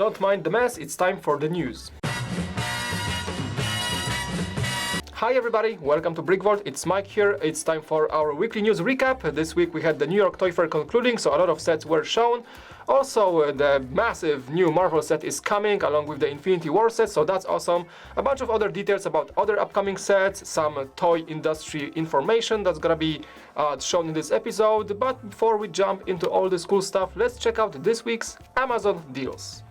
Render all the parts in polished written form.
Don't mind the mess, it's time for the news. Hi everybody, welcome to BrickVault, it's Mike here. It's time for our weekly news recap. This week we had the New York Toy Fair concluding, so a lot of sets were shown. Also, the massive new Marvel set is coming along with the Infinity War set, so that's awesome. A bunch of other details about other upcoming sets, some toy industry information that's gonna be shown in this episode. But before we jump into all this cool stuff, let's check out this week's Amazon deals.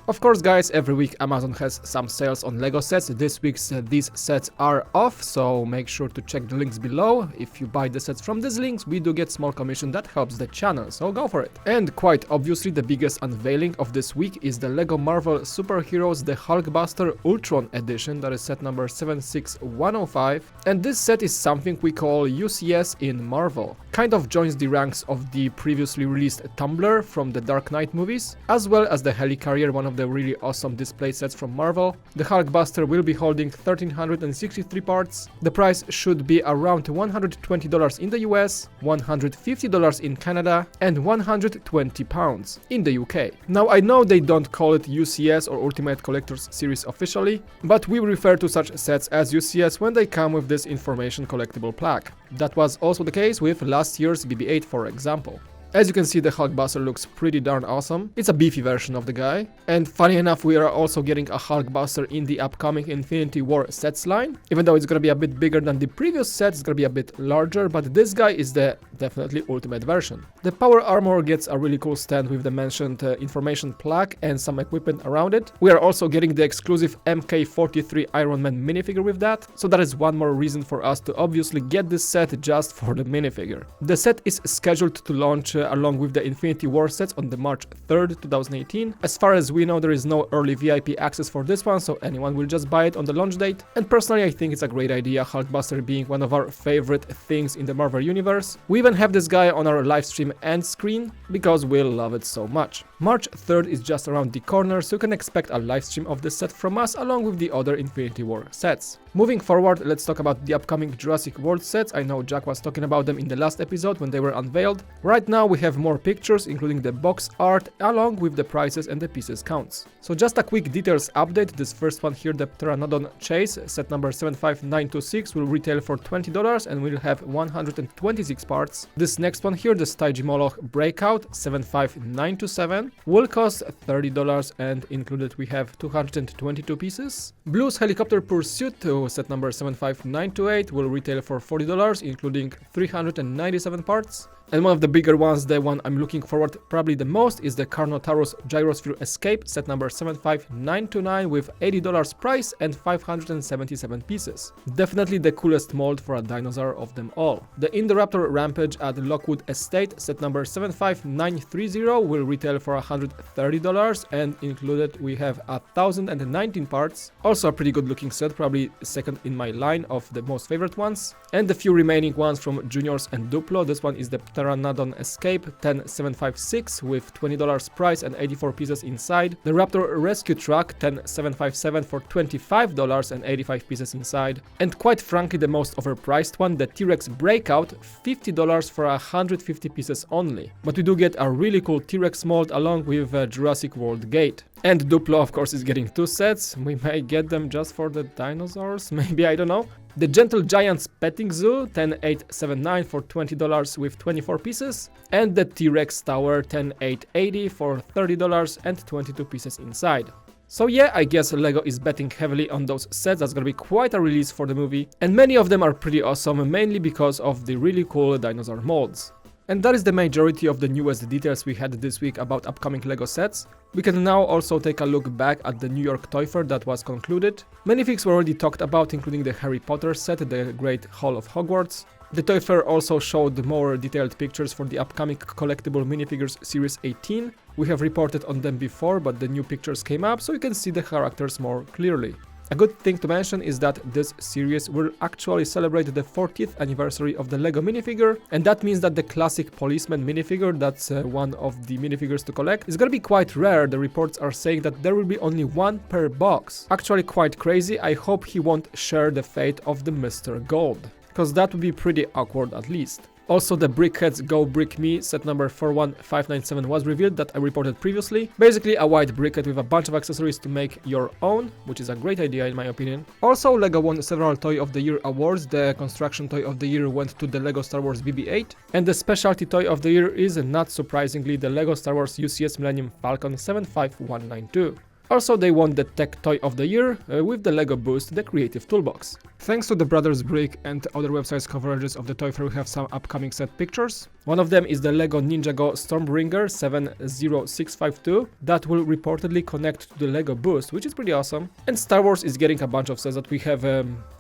Of course guys, every week Amazon has some sales on LEGO sets. This week's these sets are off, so make sure to check the links below. If you buy the sets from these links, we do get small commission that helps the channel, so go for it. And quite obviously the biggest unveiling of this week is the LEGO Marvel Superheroes the Hulkbuster Ultron edition, that is set number 76105. And this set is something we call UCS in Marvel. Kind of joins the ranks of the previously released Tumbler from the Dark Knight movies, as well as the Helicarrier, one of the really awesome display sets from Marvel. The Hulkbuster will be holding 1363 parts. The price should be around $120 in the US, $150 in Canada, and £120 in the UK. Now I know they don't call it UCS or Ultimate Collector's Series officially, but we refer to such sets as UCS when they come with this information collectible plaque. That was also the case with last year's BB-8, for example. As you can see, the Hulkbuster looks pretty darn awesome. It's a beefy version of the guy. And funny enough, we are also getting a Hulkbuster in the upcoming Infinity War sets line. Even though it's gonna be a bit bigger than the previous set, it's gonna be a bit larger, but this guy is the definitely ultimate version. The power armor gets a really cool stand with the mentioned information plaque and some equipment around it. We are also getting the exclusive MK43 Iron Man minifigure with that, so that is one more reason for us to obviously get this set just for the minifigure. The set is scheduled to launch along with the Infinity War sets on the March 3rd, 2018. As far as we know, there is no early VIP access for this one, so anyone will just buy it on the launch date. And personally, I think it's a great idea, Hulkbuster being one of our favorite things in the Marvel Universe. We even have this guy on our live stream end screen because we love it so much. March 3rd is just around the corner, so you can expect a live stream of this set from us along with the other Infinity War sets. Moving forward, let's talk about the upcoming Jurassic World sets. I know Jack was talking about them in the last episode when they were unveiled. Right now we have more pictures, including the box art, along with the prices and the pieces counts. So just a quick details update. This first one here, the Pteranodon Chase, set number 75926, will retail for $20 and will have 126 parts. This next one here, the Stygimoloch Breakout, 75927, will cost $30 and included we have 222 pieces. Blue's Helicopter Pursuit, set number 75928, will retail for $40, including 397 parts. And one of the bigger ones, the one I'm looking forward probably the most, is the Carnotaurus Gyrosphere Escape, set number 75929, with $80 price and 577 pieces. Definitely the coolest mold for a dinosaur of them all. The Indoraptor Rampage at Lockwood Estate, set number 75930, will retail for $130 and included we have 1019 parts. Also a pretty good looking set, probably second in my line of the most favorite ones. And the few remaining ones from Juniors and Duplo. This one is the Pteranodon Escape 10756 with $20 price and 84 pieces inside. The Raptor Rescue Truck 10757 for $25 and 85 pieces inside. And quite frankly the most overpriced one, the T-Rex Breakout, $50 for 150 pieces only. But we do get a really cool T-Rex mold along with Jurassic World Gate. And Duplo of course is getting two sets. We may get them just for the dinosaurs, maybe, I don't know. The Gentle Giants Petting Zoo 10879 for $20 with 24 pieces, and the T-Rex Tower 10880 for $30 and 22 pieces inside. So yeah, I guess LEGO is betting heavily on those sets. That's gonna be quite a release for the movie, and many of them are pretty awesome, mainly because of the really cool dinosaur molds. And that is the majority of the newest details we had this week about upcoming LEGO sets. We can now also take a look back at the New York Toy Fair that was concluded. Many things were already talked about, including the Harry Potter set, the Great Hall of Hogwarts. The Toy Fair also showed more detailed pictures for the upcoming collectible minifigures Series 18. We have reported on them before, but the new pictures came up so you can see the characters more clearly. A good thing to mention is that this series will actually celebrate the 40th anniversary of the LEGO minifigure, and that means that the classic policeman minifigure, that's one of the minifigures to collect, is gonna be quite rare. The reports are saying that there will be only one per box. Actually quite crazy. I hope he won't share the fate of the Mr. Gold, because that would be pretty awkward at least. Also, the BrickHeadz Go Brick Me set number 41597 was revealed that I reported previously. Basically a white briquette with a bunch of accessories to make your own, which is a great idea in my opinion. Also, LEGO won several Toy of the Year awards. The Construction Toy of the Year went to the LEGO Star Wars BB-8, and the Specialty Toy of the Year is, not surprisingly, the LEGO Star Wars UCS Millennium Falcon 75192. Also, they won the Tech Toy of the Year with the LEGO Boost, the Creative Toolbox. Thanks to the Brothers Brick and other websites' coverages of the Toy Fair, we have some upcoming set pictures. One of them is the LEGO Ninjago Stormbringer 70652 that will reportedly connect to the LEGO Boost, which is pretty awesome. And Star Wars is getting a bunch of sets that we have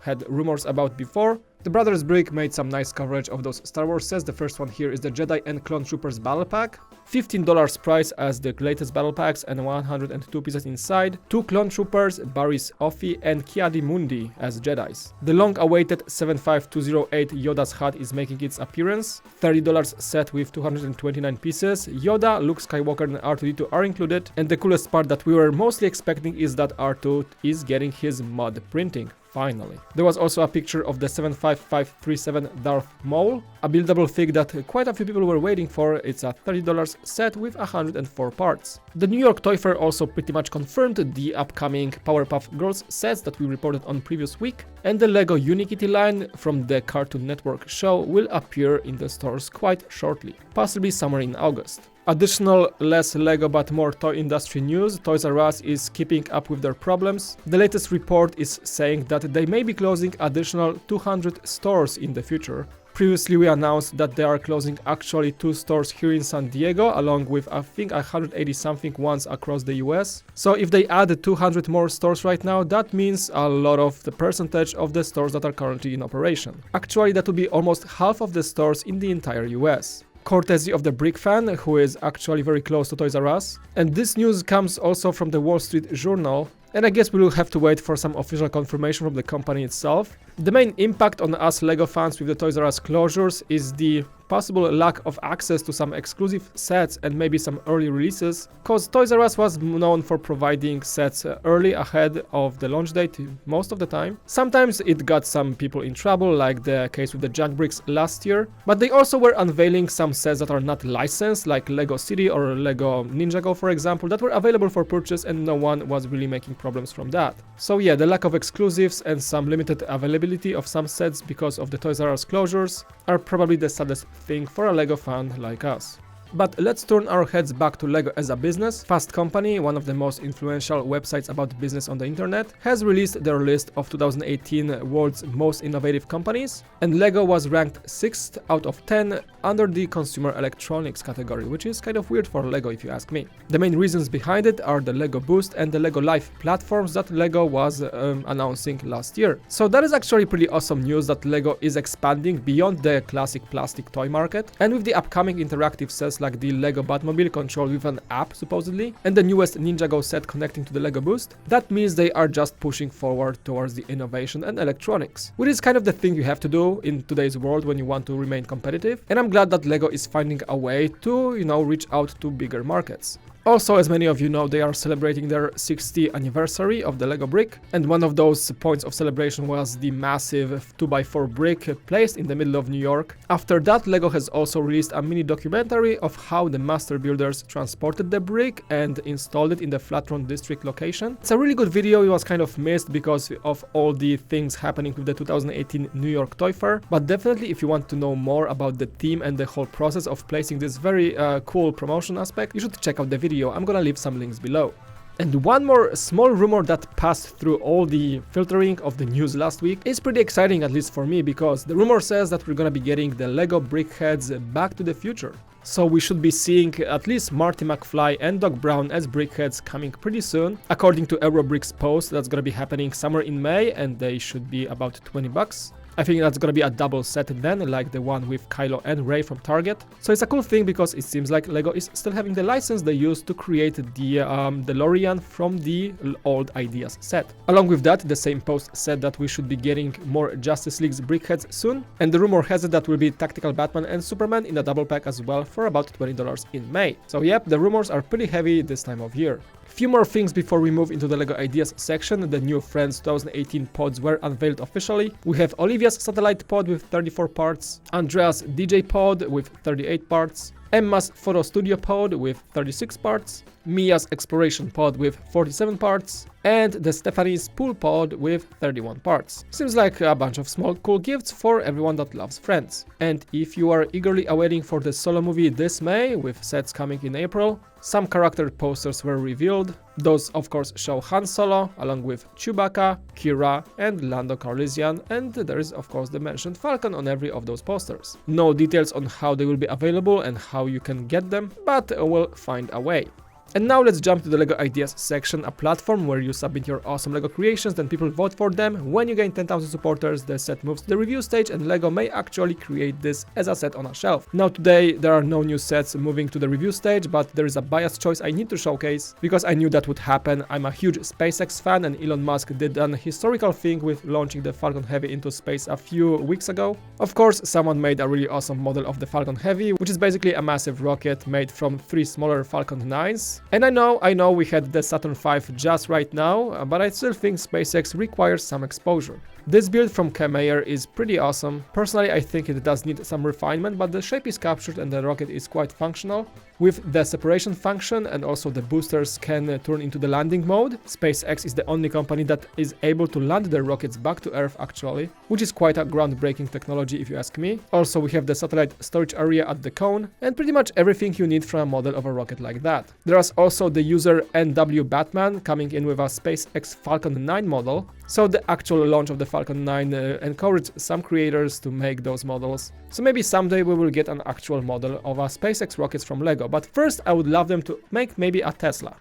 had rumors about before. The Brothers Brick made some nice coverage of those Star Wars sets. The first one here is the Jedi and Clone Troopers Battle Pack. $15 price as the latest battle packs and 102 pieces inside. 2 Clone Troopers, Barriss Offee and Ki-Adi-Mundi as Jedis. The long-awaited 75208 Yoda's hat is making its appearance. $30 set with 229 pieces. Yoda, Luke Skywalker and R2-D2 are included. And the coolest part that we were mostly expecting is that R2 is getting his mod printing. Finally. There was also a picture of the 75537 Darth Maul, a buildable fig that quite a few people were waiting for. It's a $30 set with 104 parts. The New York Toy Fair also pretty much confirmed the upcoming Powerpuff Girls sets that we reported on previous week, and the LEGO Unikitty line from the Cartoon Network show will appear in the stores quite shortly, possibly somewhere in August. Additional, less LEGO but more toy industry news. Toys R Us is keeping up with their problems. The latest report is saying that they may be closing additional 200 stores in the future. Previously we announced that they are closing actually 2 stores here in San Diego, along with I think 180 something ones across the US. So if they add 200 more stores right now, that means a lot of the percentage of the stores that are currently in operation. Actually, that would be almost half of the stores in the entire US. Courtesy of the Brick Fan, who is actually very close to Toys R Us. And this news comes also from the Wall Street Journal, and I guess we will have to wait for some official confirmation from the company itself. The main impact on us LEGO fans with the Toys R Us closures is the possible lack of access to some exclusive sets and maybe some early releases, cause Toys R Us was known for providing sets early ahead of the launch date most of the time. Sometimes it got some people in trouble, like the case with the Junk Bricks last year, but they also were unveiling some sets that are not licensed, like Lego City or Lego Ninjago for example, that were available for purchase and no one was really making problems from that. So yeah, the lack of exclusives and some limited availability of some sets because of the Toys R Us closures are probably the saddest thing for a LEGO fan like us. But let's turn our heads back to LEGO as a business. Fast Company, one of the most influential websites about business on the internet, has released their list of 2018 world's most innovative companies, and LEGO was ranked 6th out of 10 under the consumer electronics category, which is kind of weird for LEGO if you ask me. The main reasons behind it are the LEGO Boost and the LEGO Life platforms that LEGO was announcing last year. So that is actually pretty awesome news that LEGO is expanding beyond the classic plastic toy market, and with the upcoming interactive sets like the LEGO Batmobile controlled with an app supposedly, and the newest Ninjago set connecting to the LEGO Boost, that means they are just pushing forward towards the innovation and electronics, which is kind of the thing you have to do in today's world when you want to remain competitive, and I'm glad that LEGO is finding a way to, reach out to bigger markets. Also, as many of you know, they are celebrating their 60th anniversary of the LEGO brick, and one of those points of celebration was the massive 2x4 brick placed in the middle of New York. After that, LEGO has also released a mini documentary of how the master builders transported the brick and installed it in the Flatron district location. It's a really good video. It was kind of missed because of all the things happening with the 2018 New York Toy Fair, but definitely if you want to know more about the team and the whole process of placing this very cool promotion aspect, you should check out the video. I'm gonna leave some links below. And one more small rumor that passed through all the filtering of the news last week is pretty exciting, at least for me, because the rumor says that we're gonna be getting the LEGO BrickHeadz Back to the Future. So we should be seeing at least Marty McFly and Doc Brown as BrickHeadz coming pretty soon. According to Eurobrick's post, that's gonna be happening somewhere in May, and they should be about $20. I think that's gonna be a double set then, like the one with Kylo and Rey from Target. So it's a cool thing because it seems like LEGO is still having the license they used to create the DeLorean from the old Ideas set. Along with that, the same post said that we should be getting more Justice League's BrickHeadz soon, and the rumor has it that will be Tactical Batman and Superman in a double pack as well for about $20 in May. So yep, the rumors are pretty heavy this time of year. Few more things before we move into the LEGO Ideas section. The new Friends 2018 pods were unveiled officially. We have Olivia's satellite pod with 34 parts, Andrea's DJ pod with 38 parts, Emma's Photo Studio pod with 36 parts, Mia's Exploration pod with 47 parts, and the Stephanie's Pool pod with 31 parts. Seems like a bunch of small cool gifts for everyone that loves Friends. And if you are eagerly awaiting for the Solo movie this May, with sets coming in April, some character posters were revealed. Those of course show Han Solo, along with Chewbacca, Kira, and Lando Calrissian, and there is of course the mentioned Falcon on every of those posters. No details on how they will be available and how you can get them, but we'll find a way. And now let's jump to the LEGO Ideas section, a platform where you submit your awesome LEGO creations, then people vote for them. When you gain 10,000 supporters, the set moves to the review stage and LEGO may actually create this as a set on a shelf. Now today there are no new sets moving to the review stage, but there is a biased choice I need to showcase, because I knew that would happen. I'm a huge SpaceX fan, and Elon Musk did an historical thing with launching the Falcon Heavy into space a few weeks ago. Of course, someone made a really awesome model of the Falcon Heavy, which is basically a massive rocket made from 3 smaller Falcon 9s. And I know we had the Saturn V just right now, but I still think SpaceX requires some exposure. This build from khehmeyer is pretty awesome. Personally, I think it does need some refinement, but the shape is captured and the rocket is quite functional. With the separation function and also the boosters can turn into the landing mode, SpaceX is the only company that is able to land their rockets back to Earth actually, which is quite a groundbreaking technology if you ask me. Also, we have the satellite storage area at the cone, and pretty much everything you need from a model of a rocket like that. There is also the user nwbatman coming in with a SpaceX Falcon 9 model, so the actual launch of the Falcon 9 encouraged some creators to make those models. So maybe someday we will get an actual model of a SpaceX rockets from LEGO, but first I would love them to make maybe a Tesla.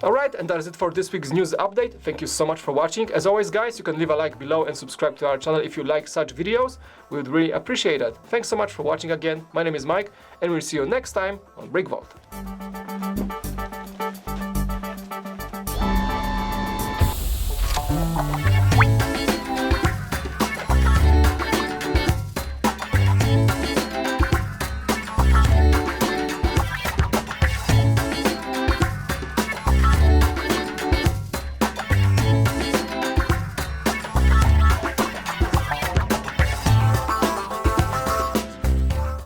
Alright, and that is it for this week's news update. Thank you so much for watching. As always guys, you can leave a like below and subscribe to our channel if you like such videos. We would really appreciate it. Thanks so much for watching again. My name is Mike, and we'll see you next time on BrickVault.